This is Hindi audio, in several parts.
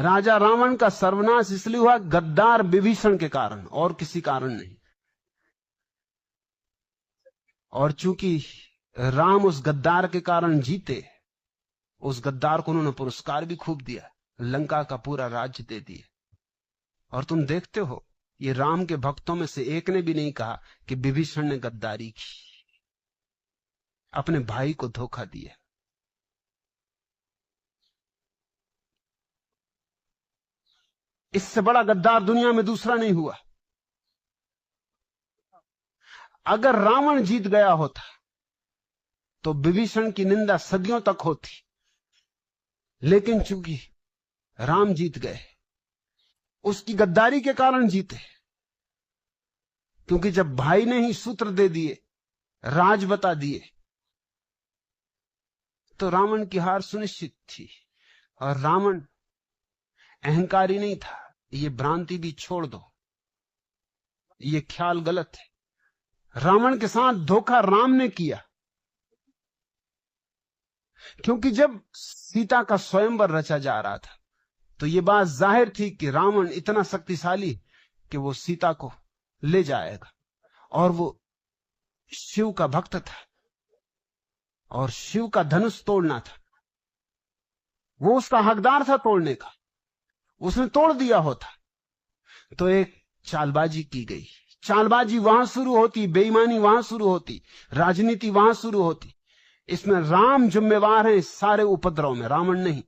राजा रावण का सर्वनाश इसलिए हुआ गद्दार विभीषण के कारण, और किसी कारण नहीं। और चूंकि राम उस गद्दार के कारण जीते, उस गद्दार को उन्होंने पुरस्कार भी खूब दिया, लंका का पूरा राज्य दे दिया। और तुम देखते हो, ये राम के भक्तों में से एक ने भी नहीं कहा कि विभीषण ने गद्दारी की, अपने भाई को धोखा दिया। इससे बड़ा गद्दार दुनिया में दूसरा नहीं हुआ। अगर रावण जीत गया होता तो विभीषण की निंदा सदियों तक होती, लेकिन चूंकि राम जीत गए, उसकी गद्दारी के कारण जीते। क्योंकि जब भाई ने ही सूत्र दे दिए, राज बता दिए, तो रावण की हार सुनिश्चित थी। और रावण अहंकारी नहीं था। ये भ्रांति भी छोड़ दो, ये ख्याल गलत है। रावण के साथ धोखा राम ने किया, क्योंकि जब सीता का स्वयंवर रचा जा रहा था तो यह बात जाहिर थी कि रावण इतना शक्तिशाली कि वो सीता को ले जाएगा। और वो शिव का भक्त था, और शिव का धनुष तोड़ना था, वो उसका हकदार था तोड़ने का। उसने तोड़ दिया होता तो एक चालबाजी की गई। चालबाजी वहां शुरू होती, बेईमानी वहां शुरू होती, राजनीति वहां शुरू होती। इसमें राम जिम्मेवार है इस सारे उपद्रव में, रावण नहीं।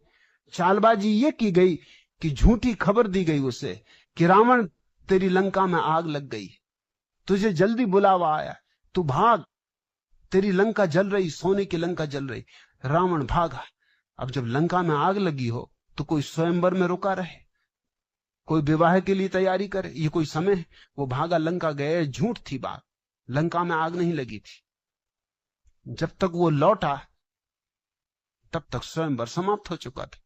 चालबाजी ये की गई कि झूठी खबर दी गई उसे कि रावण, तेरी लंका में आग लग गई, तुझे जल्दी बुलावा आया, तू भाग, तेरी लंका जल रही, सोने की लंका जल रही। रावण भागा। अब जब लंका में आग लगी हो तो कोई स्वयंवर में रुका रहे, कोई विवाह के लिए तैयारी करे? ये कोई समय है? वो भागा, लंका गए। झूठ थी बात, लंका में आग नहीं लगी थी। जब तक वो लौटा तब तक स्वयंवर समाप्त हो चुका था,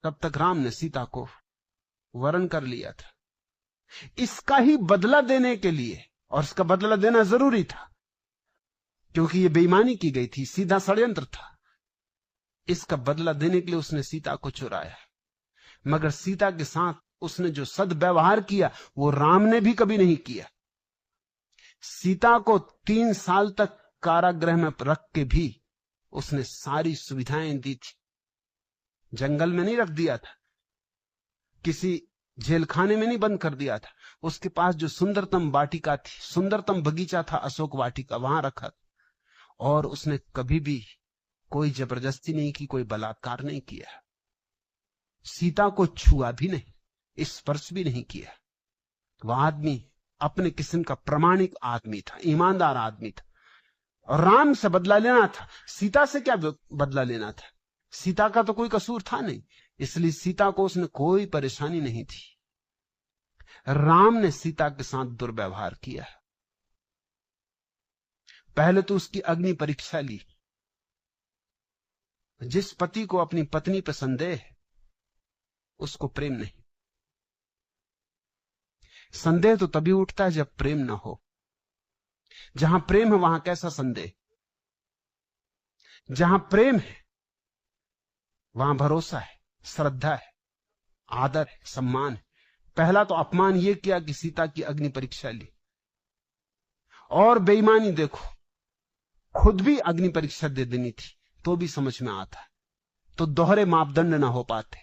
तब तक राम ने सीता को वरण कर लिया था। इसका ही बदला देने के लिए, और इसका बदला देना जरूरी था क्योंकि ये बेईमानी की गई थी, सीधा षड्यंत्र था। इसका बदला देने के लिए उसने सीता को चुराया। मगर सीता के साथ उसने जो सद्व्यवहार किया वो राम ने भी कभी नहीं किया। सीता को 3 साल तक कारागृह में रख के भी उसने सारी सुविधाएं दी थी। जंगल में नहीं रख दिया था, किसी जेल खाने में नहीं बंद कर दिया था। उसके पास जो सुंदरतम वाटिका थी, सुंदरतम बगीचा था, अशोक वाटिका, वहां रखा। और उसने कभी भी कोई जबरदस्ती नहीं की, कोई बलात्कार नहीं किया। सीता को छुआ भी नहीं, स्पर्श भी नहीं किया। वह आदमी अपने किस्म का प्रामाणिक आदमी था, ईमानदार आदमी था। और राम से बदला लेना था। सीता से क्या बदला लेना था? सीता का तो कोई कसूर था नहीं, इसलिए सीता को उसने कोई परेशानी नहीं थी। राम ने सीता के साथ दुर्व्यवहार किया। पहले तो उसकी अग्नि परीक्षा ली। जिस पति को अपनी पत्नी पर संदेह, उसको प्रेम नहीं। संदेह तो तभी उठता है जब प्रेम ना हो। जहां प्रेम है वहां कैसा संदेह? जहां प्रेम है वहां भरोसा है, श्रद्धा है, आदर है, सम्मान है। पहला तो अपमान यह किया कि सीता की अग्नि परीक्षा ली। और बेईमानी देखो, खुद भी अग्नि परीक्षा दे देनी थी तो भी समझ में आता, तो दोहरे मापदंड ना हो पाते,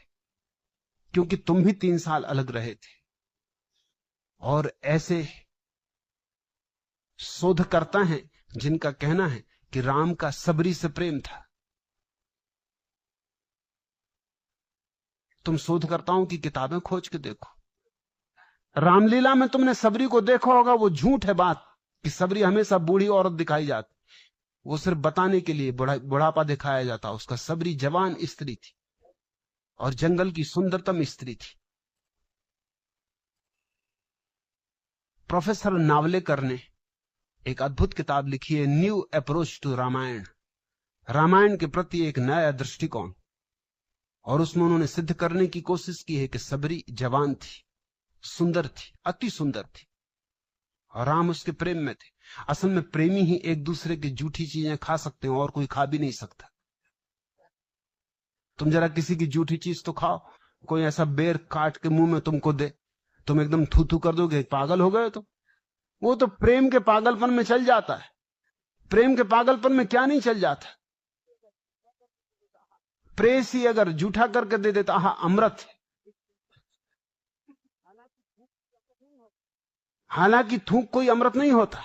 क्योंकि तुम भी 3 साल अलग रहे थे। और ऐसे शोधकर्ता हैं जिनका कहना है कि राम का सबरी से प्रेम था। तुम शोधकर्ताओं की किताबें खोज के देखो, रामलीला में तुमने सबरी को देखा होगा। वो झूठ है बात कि सबरी हमेशा बूढ़ी औरत दिखाई जाती, वो सिर्फ बताने के लिए बुढ़ापा दिखाया जाता उसका। सबरी जवान स्त्री थी और जंगल की सुंदरतम स्त्री थी। प्रोफेसर नावलेकर ने एक अद्भुत किताब लिखी है, new approach to Ramayana, Ramayana के प्रति एक नया दृष्टिकोण। और उसमें उन्होंने सिद्ध करने की कोशिश की है कि सबरी जवान थी, सुंदर थी, अति सुंदर थी, और राम उसके प्रेम में थे। असल में प्रेमी ही एक दूसरे की झूठी चीजें खा सकते हैं, और कोई खा भी नहीं सकता। तुम जरा किसी की झूठी चीज तो खाओ, कोई ऐसा बेर काट के मुंह में तुमको दे, तुम एकदम थू थू कर दोगे, पागल हो गए तो। वो तो प्रेम के पागलपन में चल जाता है। प्रेम के पागलपन में क्या नहीं चल जाता। प्रेसी अगर जूठा करके दे देता, आहा अमृत। हालांकि थूक कोई अमृत नहीं होता।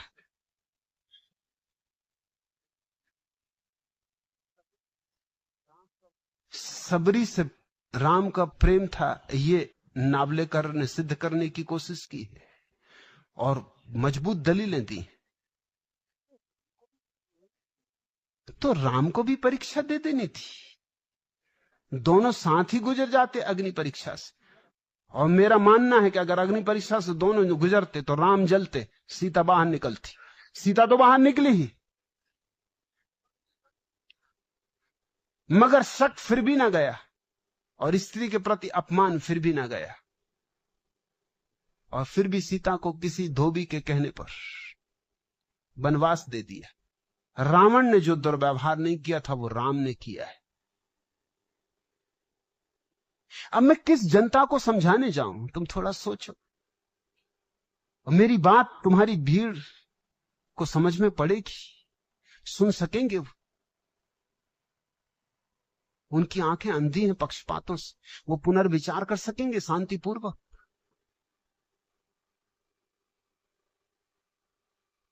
सबरी से राम का प्रेम था, ये नावलेकर ने सिद्ध करने की कोशिश की है और मजबूत दलीलें दी। तो राम को भी परीक्षा दे देनी थी। दोनों साथ ही गुजर जाते अग्नि परीक्षा से। और मेरा मानना है कि अगर अग्नि परीक्षा से दोनों गुजरते तो राम जलते, सीता बाहर निकलती। सीता तो बाहर निकली ही, मगर शक फिर भी ना गया और स्त्री के प्रति अपमान फिर भी ना गया। और फिर भी सीता को किसी धोबी के कहने पर वनवास दे दिया। रावण ने जो दुर्व्यवहार नहीं किया था वो राम ने किया है। अब मैं किस जनता को समझाने जाऊं, तुम थोड़ा सोचो। मेरी बात तुम्हारी भीड़ को समझ में पड़ेगी, सुन सकेंगे वो। उनकी आंखें अंधी हैं पक्षपातों से, वो पुनर्विचार कर सकेंगे शांतिपूर्वक।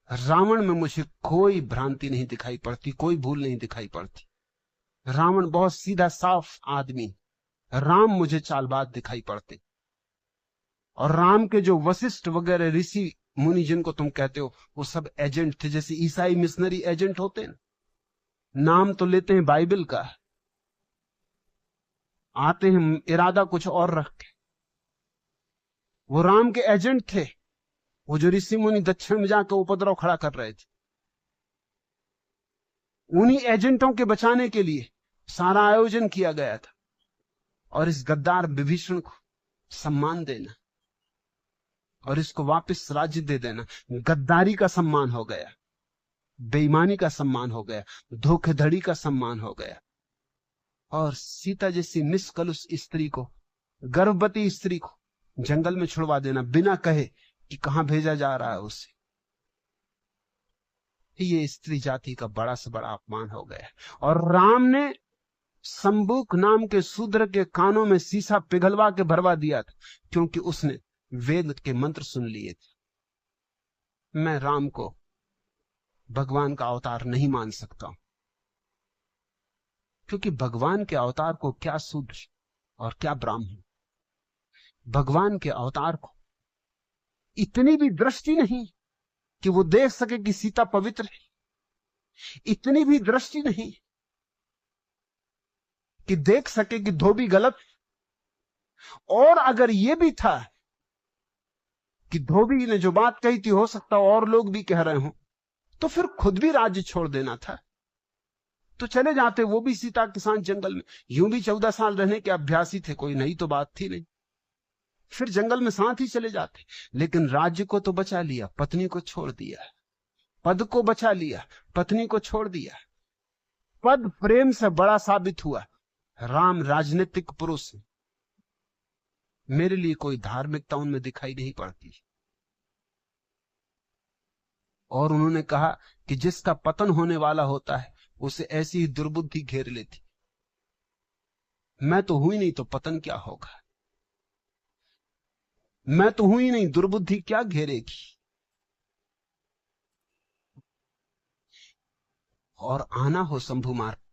रावण में मुझे कोई भ्रांति नहीं दिखाई पड़ती, कोई भूल नहीं दिखाई पड़ती। रावण बहुत सीधा साफ आदमी। राम मुझे चालबाज दिखाई पड़ते। और राम के जो वशिष्ठ वगैरह ऋषि मुनि जिनको तुम कहते हो, वो सब एजेंट थे, जैसे ईसाई मिशनरी एजेंट होते हैं। नाम तो लेते हैं बाइबल का, आते हैं इरादा कुछ और रख के। वो राम के एजेंट थे। वो जो ऋषि मुनि दक्षिण में जाकर उपद्रव खड़ा कर रहे थे, उन्हीं एजेंटों के बचाने के लिए सारा आयोजन किया गया था। और इस गद्दार विभीषण को सम्मान देना और इसको वापस राज्य दे देना, गद्दारी का सम्मान हो गया, बेईमानी का सम्मान हो गया, धोखेधड़ी का सम्मान हो गया। और सीता जैसी निष्कलुष स्त्री को, गर्भवती स्त्री को जंगल में छुड़वा देना बिना कहे कि कहां भेजा जा रहा है उसे, ये स्त्री जाति का बड़ा से बड़ा अपमान हो गया। और राम ने संबुक नाम के शूद्र के कानों में शीशा पिघलवा के भरवा दिया था, क्योंकि उसने वेद के मंत्र सुन लिए थे। मैं राम को भगवान का अवतार नहीं मान सकता, क्योंकि भगवान के अवतार को क्या शूद्र और क्या ब्राह्मण। भगवान के अवतार को इतनी भी दृष्टि नहीं कि वो देख सके कि सीता पवित्र है, इतनी भी दृष्टि नहीं कि देख सके कि धोबी गलत। और अगर यह भी था कि धोबी ने जो बात कही थी हो सकता और लोग भी कह रहे हो, तो फिर खुद भी राज्य छोड़ देना था, तो चले जाते वो भी सीता के साथ जंगल में। यूं भी 14 साल रहने के अभ्यासी थे, कोई नई तो बात थी नहीं, फिर जंगल में साथ ही चले जाते। लेकिन राज्य को तो बचा लिया, पत्नी को छोड़ दिया। पद को बचा लिया, पत्नी को छोड़ दिया। पद प्रेम से बड़ा साबित हुआ। राम राजनीतिक पुरुष है, मेरे लिए कोई धार्मिकता उनमें दिखाई नहीं पड़ती। और उन्होंने कहा कि जिसका पतन होने वाला होता है उसे ऐसी ही दुर्बुद्धि घेर लेती। मैं तो हुई नहीं तो पतन क्या होगा, मैं तो हुई नहीं, दुर्बुद्धि क्या घेरेगी। और आना हो शंभु मार्ग